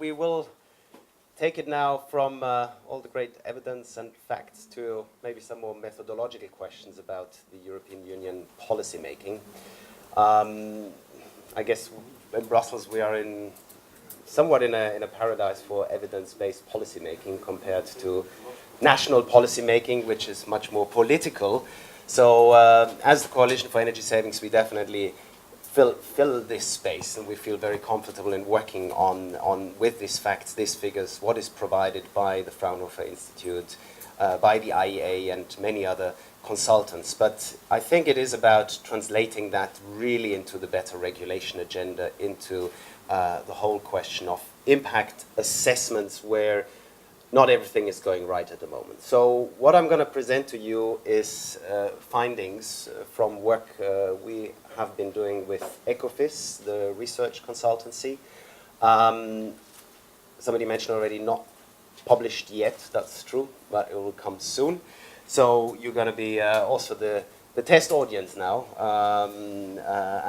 we will take it now from all the great evidence and facts to maybe some more methodological questions about the European Union policy making. I guess in Brussels we are somewhat in a paradise for evidence-based policy making compared to national policy making, which is much more political. So as the Coalition for Energy Savings, we definitely fill this space, and we feel very comfortable in working on with these facts, these figures, what is provided by the Fraunhofer Institute, by the IEA and many other consultants. But I think it is about translating that really into the better regulation agenda, into the whole question of impact assessments where not everything is going right at the moment. So what I'm going to present to you is findings from work we have been doing with Ecofis, the research consultancy. Somebody mentioned already not published yet, that's true, but it will come soon. So you're going to be also the test audience now,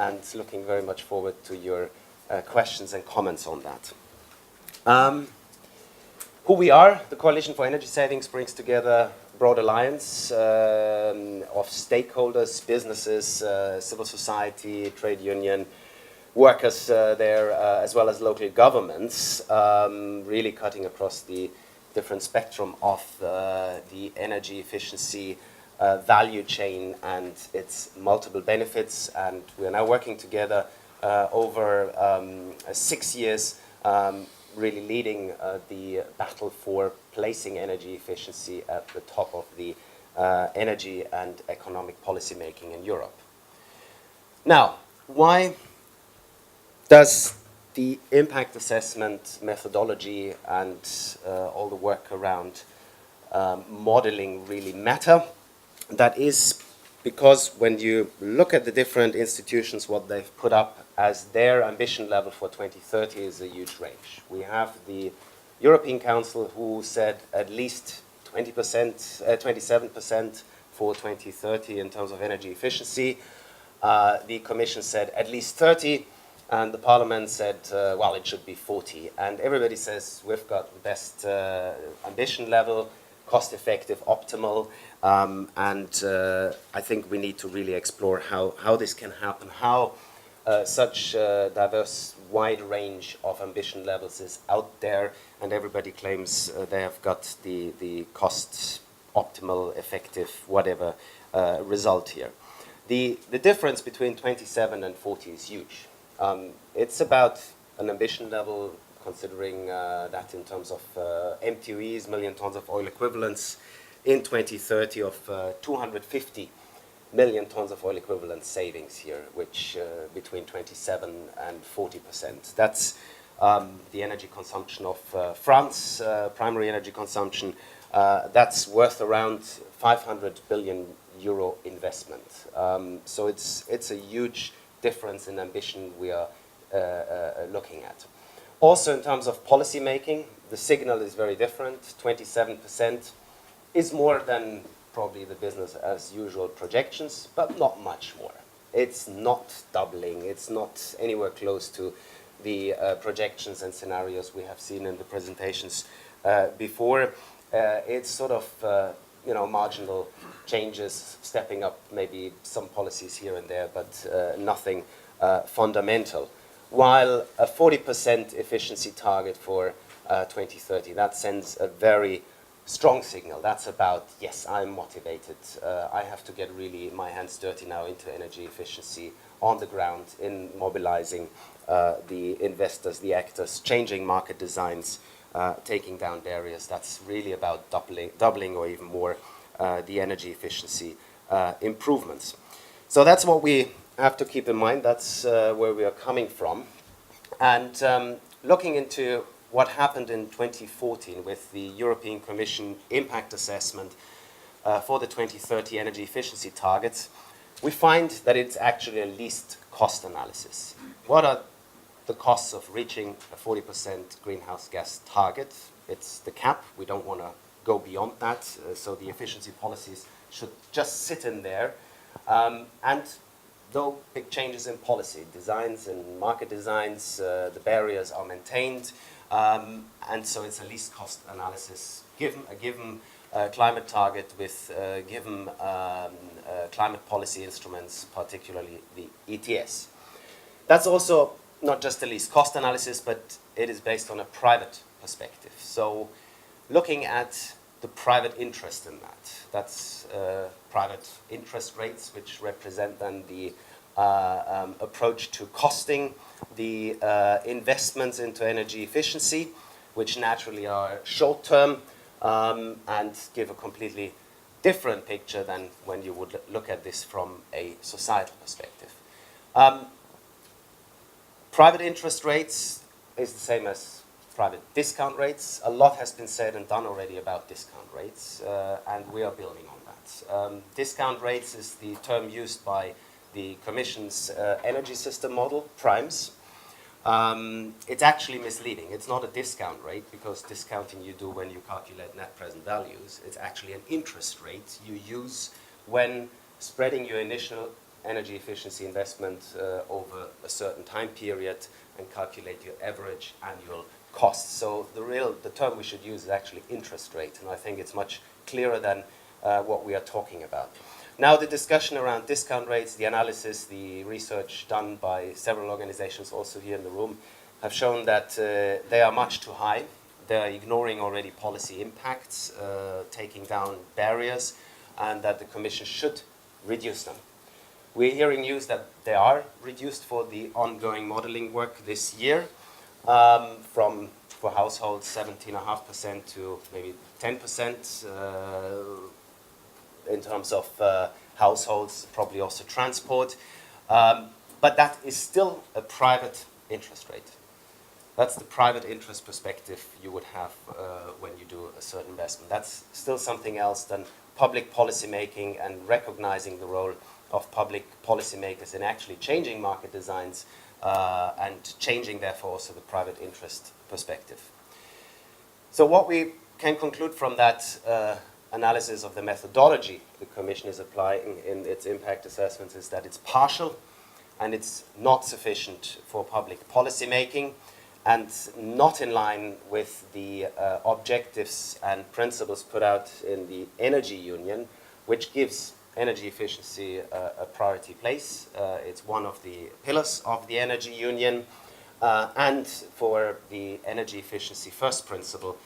and looking very much forward to your questions and comments on that. Who we are, the Coalition for Energy Savings brings together a broad alliance of stakeholders, businesses, civil society, trade union, workers there, as well as local governments, really cutting across the different spectrum of the energy efficiency value chain and its multiple benefits. And we are now working together over 6 years, really leading the battle for placing energy efficiency at the top of the energy and economic policy making in Europe. Now, why does the impact assessment methodology and all the work around modeling really matter? That is because when you look at the different institutions, what they've put up as their ambition level for 2030 is a huge range. We have the European Council, who said at least 27% for 2030 in terms of energy efficiency. The Commission said at least 30, and the Parliament said, well, it should be 40. And everybody says we've got the best ambition level, cost-effective, optimal, and I think we need to really explore how this can happen, how such diverse, wide range of ambition levels is out there, and everybody claims they have got the cost optimal, effective, whatever result here. The difference between 27 and 40 is huge. It's about an ambition level, considering that in terms of MTUEs, million tons of oil equivalents, in 2030 of 250 million tons of oil equivalent savings here, which between 27 and 40%. That's the energy consumption of France, primary energy consumption. That's worth around 500 billion euro investment. So it's a huge difference in ambition we are looking at. Also, in terms of policy making, the signal is very different. 27% is more than probably the business as usual projections, but not much more. It's not doubling. It's not anywhere close to the projections and scenarios we have seen in the presentations before. It's sort of marginal changes, stepping up maybe some policies here and there, but nothing fundamental. While a 40% efficiency target for 2030, that sends a very strong signal. That's about, yes, I'm motivated. I have to get really my hands dirty now into energy efficiency on the ground, in mobilizing the investors, the actors, changing market designs, taking down barriers. That's really about doubling or even more the energy efficiency improvements. So that's what we have to keep in mind. That's where we are coming from. And looking into what happened in 2014 with the European Commission impact assessment for the 2030 energy efficiency targets, we find that it's actually a least cost analysis. What are the costs of reaching a 40% greenhouse gas target? It's the cap. We don't want to go beyond that, so the efficiency policies should just sit in there. And though big changes in policy, designs and market designs, the barriers are maintained. And so it's a least cost analysis given a given climate target with given climate policy instruments, particularly the ETS. That's also not just a least cost analysis, but it is based on a private perspective. So looking at the private interest in that, that's private interest rates, which represent then the approach to costing the investments into energy efficiency, which naturally are short-term and give a completely different picture than when you would look at this from a societal perspective. Private interest rates is the same as private discount rates. A lot has been said and done already about discount rates, and we are building on that. Discount rates is the term used by the Commission's energy system model, primes. It's actually misleading. It's not a discount rate, because discounting you do when you calculate net present values. It's actually an interest rate you use when spreading your initial energy efficiency investment over a certain time period and calculate your average annual costs. So the term we should use is actually interest rate, and I think it's much clearer than what we are talking about. Now, the discussion around discount rates, the analysis, the research done by several organizations also here in the room have shown that they are much too high. They're ignoring already policy impacts, taking down barriers, and that the Commission should reduce them. We're hearing news that they are reduced for the ongoing modeling work this year, from for households 17.5% to maybe 10%. In terms of households, probably also transport. But that is still a private interest rate. That's the private interest perspective you would have when you do a certain investment. That's still something else than public policy making and recognizing the role of public policymakers in actually changing market designs and changing, therefore, also the private interest perspective. So what we can conclude from that analysis of the methodology the Commission is applying in its impact assessments is that it's partial and it's not sufficient for public policy making and not in line with the objectives and principles put out in the Energy Union, which gives energy efficiency a priority place. It's one of the pillars of the Energy Union, and for the energy efficiency first principle,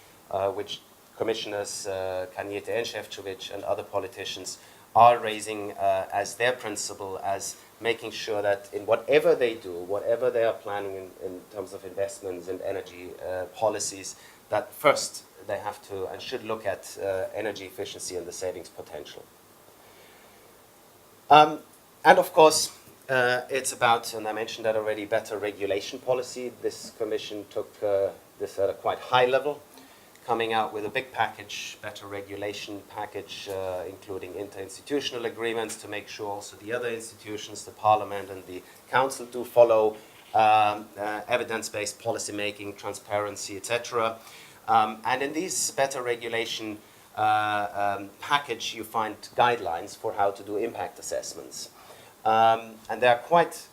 which Commissioners Cañete and Šefčovič and other politicians are raising as their principle, as making sure that in whatever they do, whatever they are planning in terms of investments and energy policies, that first they have to and should look at energy efficiency and the savings potential. And of course, it's about, and I mentioned that already, better regulation policy. This Commission took this at a quite high level, coming out with a big package, better regulation package, including interinstitutional agreements to make sure also the other institutions, the Parliament and the Council, do follow evidence-based policy making, transparency, etc. And in this better regulation package, you find guidelines for how to do impact assessments. And they are quite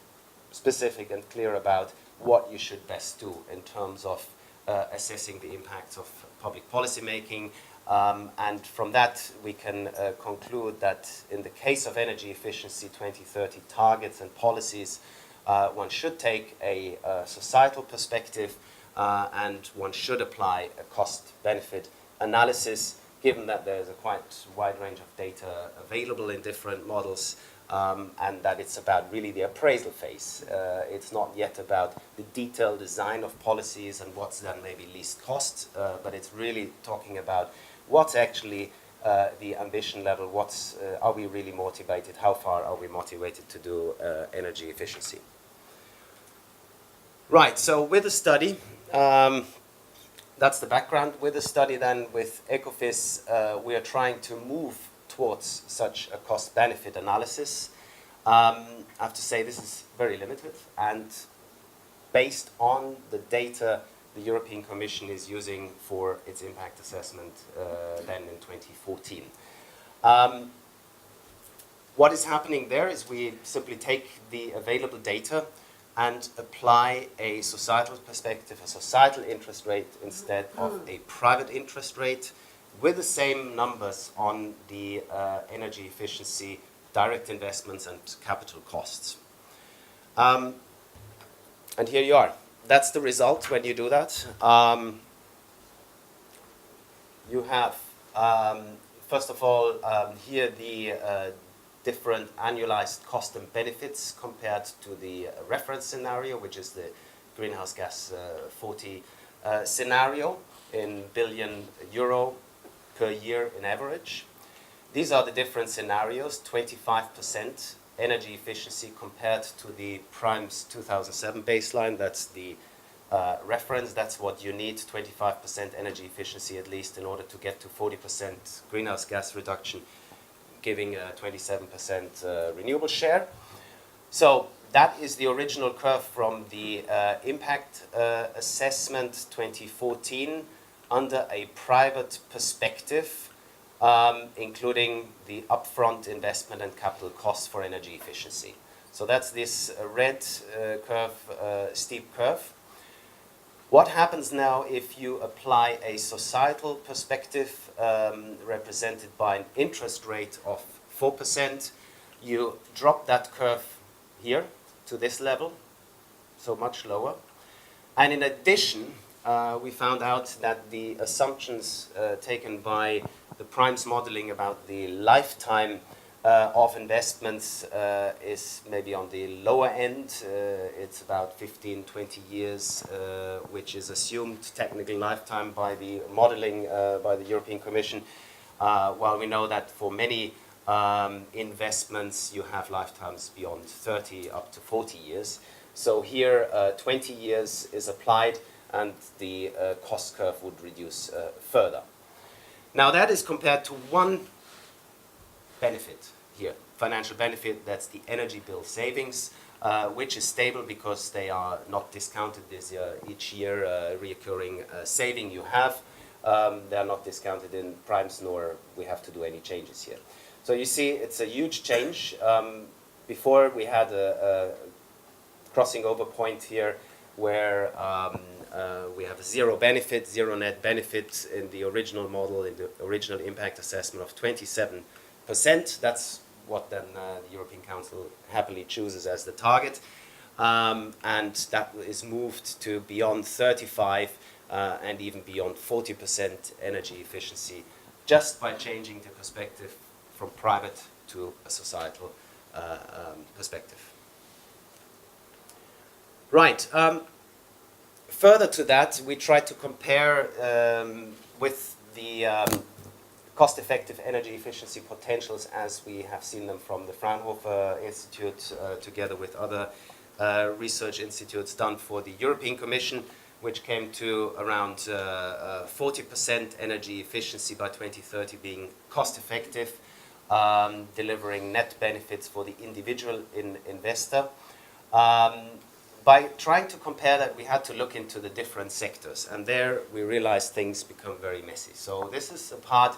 specific and clear about what you should best do in terms of assessing the impacts of public policy making. And from that, we can conclude that in the case of energy efficiency 2030 targets and policies, one should take a societal perspective and one should apply a cost-benefit analysis, given that there's a quite wide range of data available in different models, and that it's about really the appraisal phase. It's not yet about the detailed design of policies and what's then maybe least cost, but it's really talking about what's actually the ambition level, are we really motivated, how far are we motivated to do energy efficiency. Right, so with the study, that's the background. With the study then with Ecofis, we are trying to move towards such a cost-benefit analysis. I have to say this is very limited and based on the data the European Commission is using for its impact assessment then in 2014. What is happening there is we simply take the available data and apply a societal perspective, a societal interest rate instead of a private interest rate, with the same numbers on the energy efficiency, direct investments, and capital costs. And here you are. That's the result when you do that. You have, first of all, here the different annualized cost and benefits compared to the reference scenario, which is the greenhouse gas 40 scenario in billion euro per year in average. These are the different scenarios: 25% energy efficiency compared to the Prime's 2007 baseline. That's the reference. That's what you need, 25% energy efficiency at least, in order to get to 40% greenhouse gas reduction, giving a 27% renewable share. So that is the original curve from the impact assessment 2014 under a private perspective, including the upfront investment and capital costs for energy efficiency. So that's this red curve, steep curve. What happens now if you apply a societal perspective represented by an interest rate of 4%? You drop that curve here to this level, so much lower. And in addition, we found out that the assumptions taken by the Prime's modeling about the lifetime of investments is maybe on the lower end. It's about 15, 20 years, which is assumed technical lifetime by the modeling by the European Commission, while we know that for many investments you have lifetimes beyond 30 up to 40 years. So here 20 years is applied and the cost curve would reduce further. Now that is compared to one benefit here, financial benefit, that's the energy bill savings, which is stable because they are not discounted this year. Each year reoccurring saving you have, they are not discounted in primes, nor we have to do any changes here. So you see it's a huge change. Before we had a crossing over point here where we have a zero benefit, zero net benefit in the original model, in the original impact assessment of 27%. That's what then the European Council happily chooses as the target. And that is moved to beyond 35 and even beyond 40% energy efficiency just by changing the perspective from private to a societal perspective. Right. Further to that, we tried to compare with the cost-effective energy efficiency potentials as we have seen them from the Fraunhofer Institute together with other research institutes done for the European Commission, which came to around 40% energy efficiency by 2030 being cost-effective, delivering net benefits for the individual investor. By trying to compare that, we had to look into the different sectors, and there we realized things become very messy. So this is a part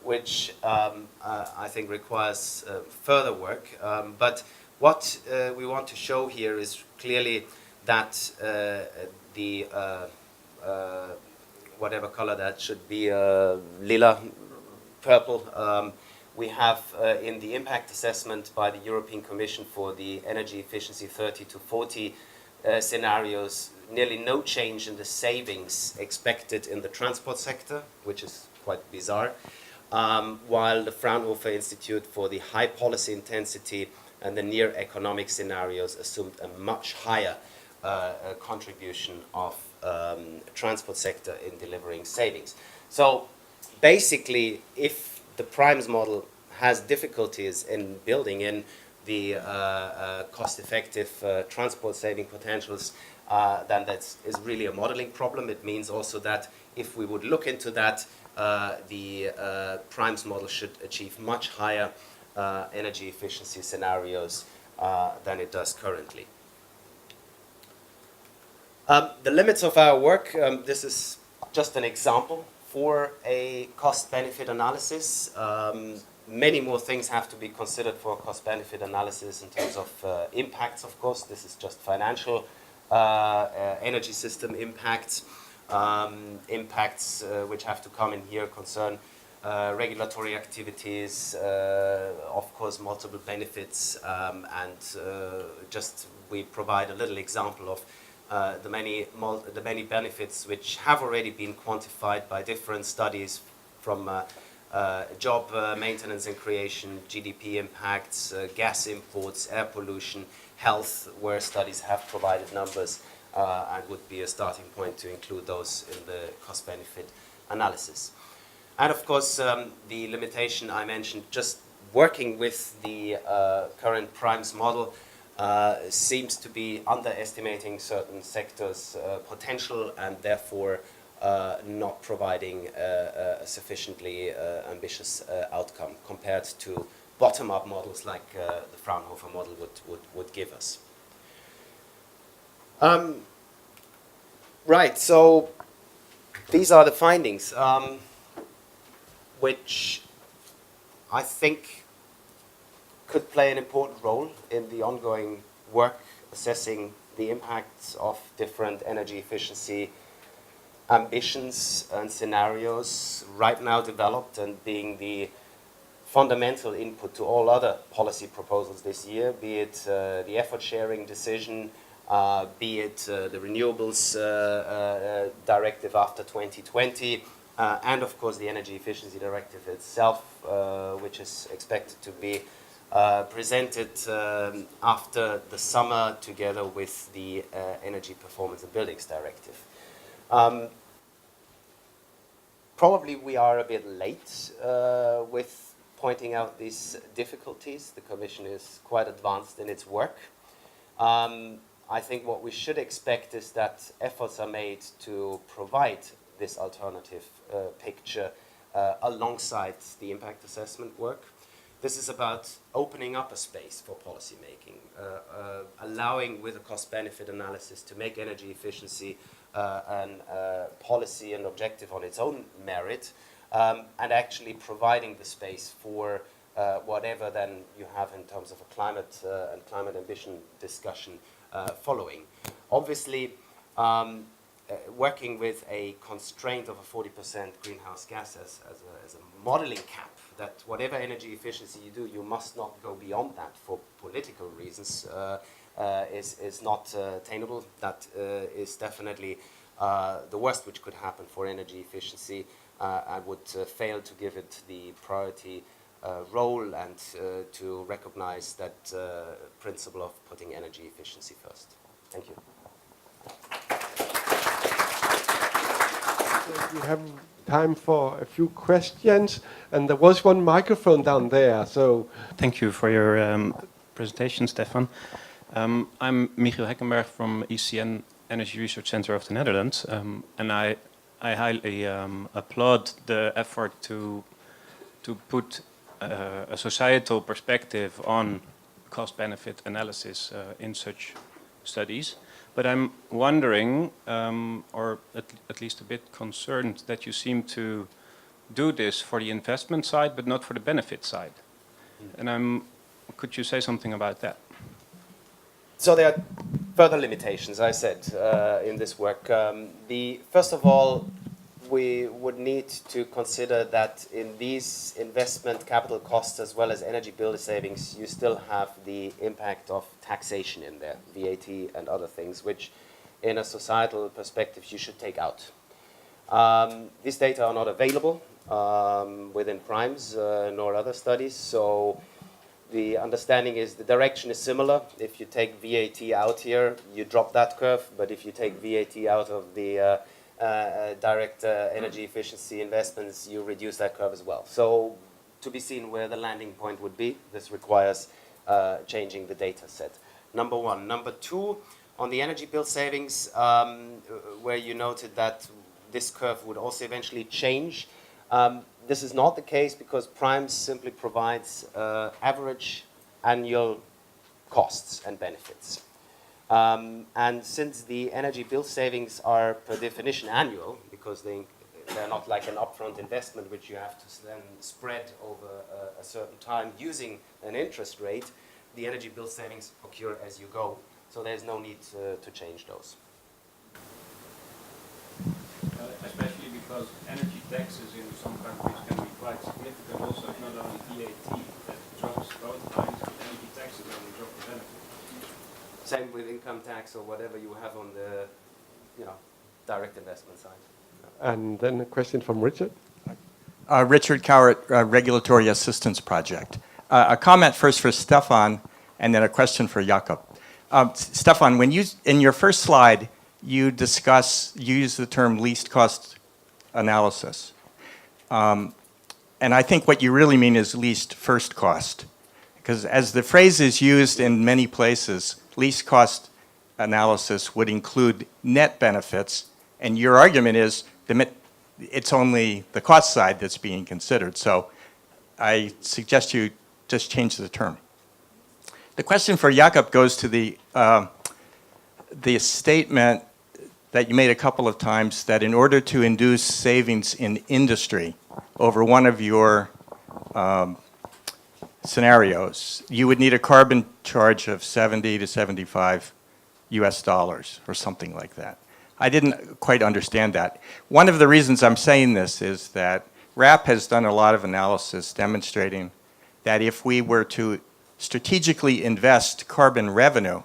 which I think requires further work. But what we want to show here is clearly that the whatever color that should be, lila, purple, we have in the impact assessment by the European Commission for the energy efficiency 30 to 40 scenarios, nearly no change in the savings expected in the transport sector, which is quite bizarre, while the Fraunhofer Institute for the high policy intensity and the near economic scenarios assumed a much higher contribution of transport sector in delivering savings. So basically, if the Prime's model has difficulties in building in the cost-effective transport saving potentials, then that is really a modeling problem. It means also that if we would look into that, the Prime's model should achieve much higher energy efficiency scenarios than it does currently. The limits of our work, this is just an example for a cost-benefit analysis. Many more things have to be considered for cost-benefit analysis in terms of impacts, of course. This is just financial energy system impacts. Impacts which have to come in here concern regulatory activities, of course, multiple benefits, and just we provide a little example of the many benefits which have already been quantified by different studies from job maintenance and creation, GDP impacts, gas imports, air pollution, health, where studies have provided numbers and would be a starting point to include those in the cost-benefit analysis. And of course, the limitation I mentioned, just working with the current primes model seems to be underestimating certain sectors' potential and therefore not providing a sufficiently ambitious outcome compared to bottom-up models like the Fraunhofer model would give us. Right, so these are the findings, which I think could play an important role in the ongoing work assessing the impacts of different energy efficiency ambitions and scenarios right now developed and being the fundamental input to all other policy proposals this year, be it the effort sharing decision, be it the renewables directive after 2020, and of course the energy efficiency directive itself, which is expected to be presented after the summer together with the energy performance and buildings directive. Probably we are a bit late with pointing out these difficulties. The Commission is quite advanced in its work. I think what we should expect is that efforts are made to provide this alternative picture alongside the impact assessment work. This is about opening up a space for policy making, allowing with a cost-benefit analysis to make energy efficiency an policy and objective on its own merit, and actually providing the space for whatever then you have in terms of a climate and climate ambition discussion following. Obviously, working with a constraint of a 40% greenhouse gas as a modeling cap, that whatever energy efficiency you do, you must not go beyond that for political reasons, is not attainable. That is definitely the worst which could happen for energy efficiency. I would fail to give it the priority role and to recognize that principle of putting energy efficiency first. Thank you. We have time for a few questions, and there was one microphone down there. So, thank you for your presentation, Stefan. I'm Michiel Heckenberg from ECN Energy Research Center of the Netherlands, and I highly applaud the effort to put a societal perspective on cost-benefit analysis in such studies. But I'm wondering, or at least a bit concerned, that you seem to do this for the investment side, but not for the benefit side. And could you say something about that? So there are further limitations, I said, in this work. First of all, we would need to consider that in these investment capital costs as well as energy bill savings, you still have the impact of taxation in there, VAT and other things, which in a societal perspective you should take out. These data are not available within primes nor other studies, so the understanding is the direction is similar. If you take VAT out here, you drop that curve, but if you take VAT out of the direct energy efficiency investments, you reduce that curve as well. So to be seen where the landing point would be, this requires changing the data set. Number one. Number two, on the energy bill savings, where you noted that this curve would also eventually change. This is not the case because primes simply provides average annual costs and benefits. And since the energy bill savings are per definition annual, because they they're not like an upfront investment which you have to then spread over a certain time using an interest rate. The energy bill savings occur as you go, so there's no need to change those. Especially because energy taxes in some countries can be quite significant. Also, it's not only VAT that drops both lines, but energy taxes only drop the benefit. Same with income tax or whatever you have on the, direct investment side. And then a question from Richard. Richard Cowart, Regulatory Assistance Project. A comment first for Stefan, and then a question for Jakob. Stefan, when in your first slide, you use the term least cost analysis. And I think what you really mean is least first cost. Because as the phrase is used in many places, least cost analysis would include net benefits, and your argument is it's only the cost side that's being considered. So I suggest you just change the term. The question for Jakob goes to the statement that you made a couple of times that in order to induce savings in industry over one of your scenarios, you would need a carbon charge of 70 to 75 US dollars or something like that. I didn't quite understand that. One of the reasons I'm saying this is that RAP has done a lot of analysis demonstrating that if we were to strategically invest carbon revenue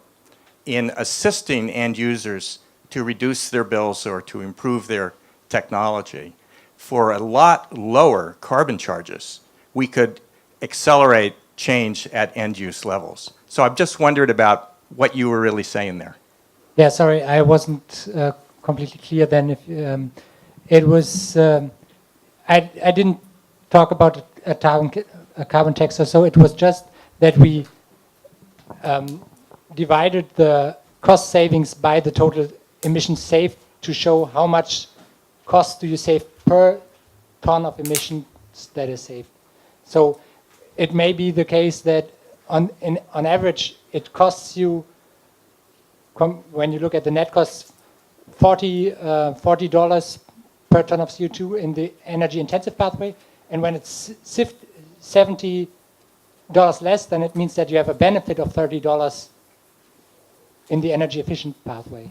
in assisting end users to reduce their bills or to improve their technology for a lot lower carbon charges, we could accelerate change at end use levels. So I've just wondered about what you were really saying there. Yeah, sorry, I wasn't completely clear then. If it was, I didn't talk about a carbon tax or so. It was just that we divided the cost savings by the total emissions saved to show how much cost do you save per ton of emissions that is saved. So it may be the case that on average it costs you, when you look at the net costs, $40 per ton of CO2 in the energy intensive pathway, and when it's $70 less, then it means that you have a benefit of $30 in the energy efficient pathway.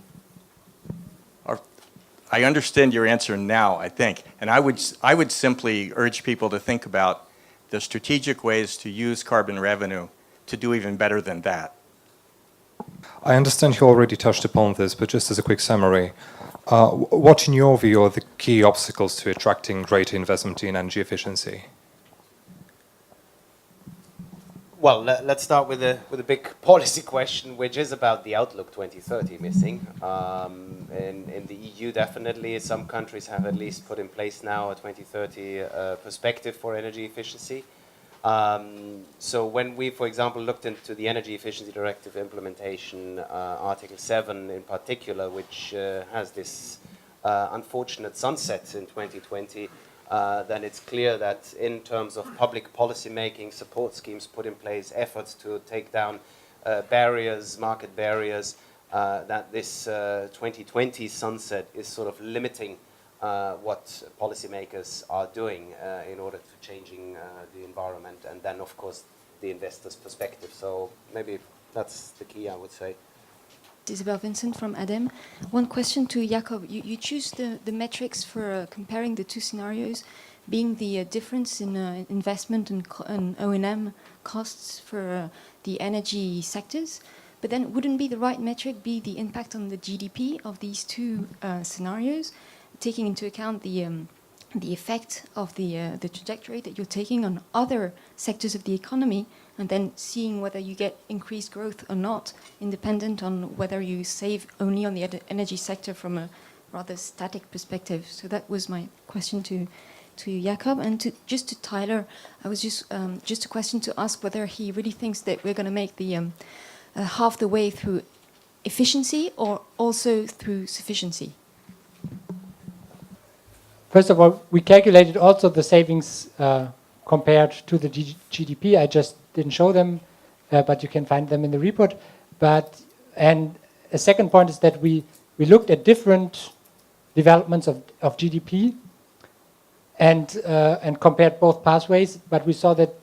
I understand your answer now, I think, and I would simply urge people to think about the strategic ways to use carbon revenue to do even better than that. I understand you already touched upon this, but just as a quick summary, what in your view are the key obstacles to attracting greater investment in energy efficiency? Well, let's start with a big policy question, which is about the outlook 2030 missing. In the EU, definitely, some countries have at least put in place now a 2030 perspective for energy efficiency. So when we, for example, looked into the Energy Efficiency Directive implementation, Article 7 in particular, which has this unfortunate sunset in 2020, then it's clear that in terms of public policy making, support schemes put in place, efforts to take down barriers, market barriers, that this 2020 sunset is sort of limiting what policymakers are doing in order to changing the environment, and then of course the investor's perspective. So maybe that's the key, I would say. Isabel Vincent from ADEM. One question to Jakob. You choose the metrics for comparing the two scenarios, being the difference in investment and O&M costs for the energy sectors. But then wouldn't be the right metric be the impact on the GDP of these two scenarios, taking into account the effect of the trajectory that you're taking on other sectors of the economy, and then seeing whether you get increased growth or not, independent on whether you save only on the energy sector from a rather static perspective. So that was my question to Jakob. And just to Tyler, I was just a question to ask whether he really thinks that we're going to make the half the way through efficiency or also through sufficiency. First of all, we calculated also the savings compared to the GDP. I just didn't show them, but you can find them in the report. And a second point is that we looked at different developments of GDP, and compared both pathways, but we saw that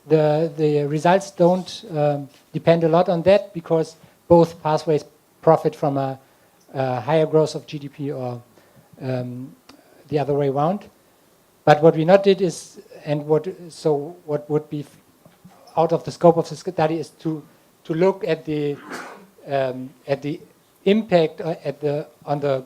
the results don't depend a lot on that, because both pathways profit from a higher growth of GDP or the other way around. But what we not did is, and what would be out of the scope of the study is to look at the impact on the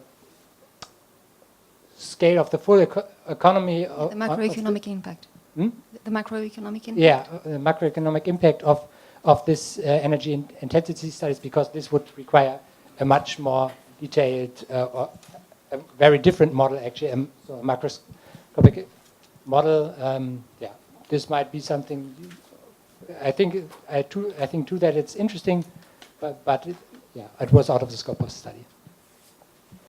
scale of the full economy. The macroeconomic impact. Hmm? The macroeconomic impact. Yeah, the macroeconomic impact of this energy intensity studies, because this would require a much more detailed or a very different model, actually, so a macroscopic model. Yeah, this might be something. I think too that it's interesting, but yeah, it was out of the scope of the study.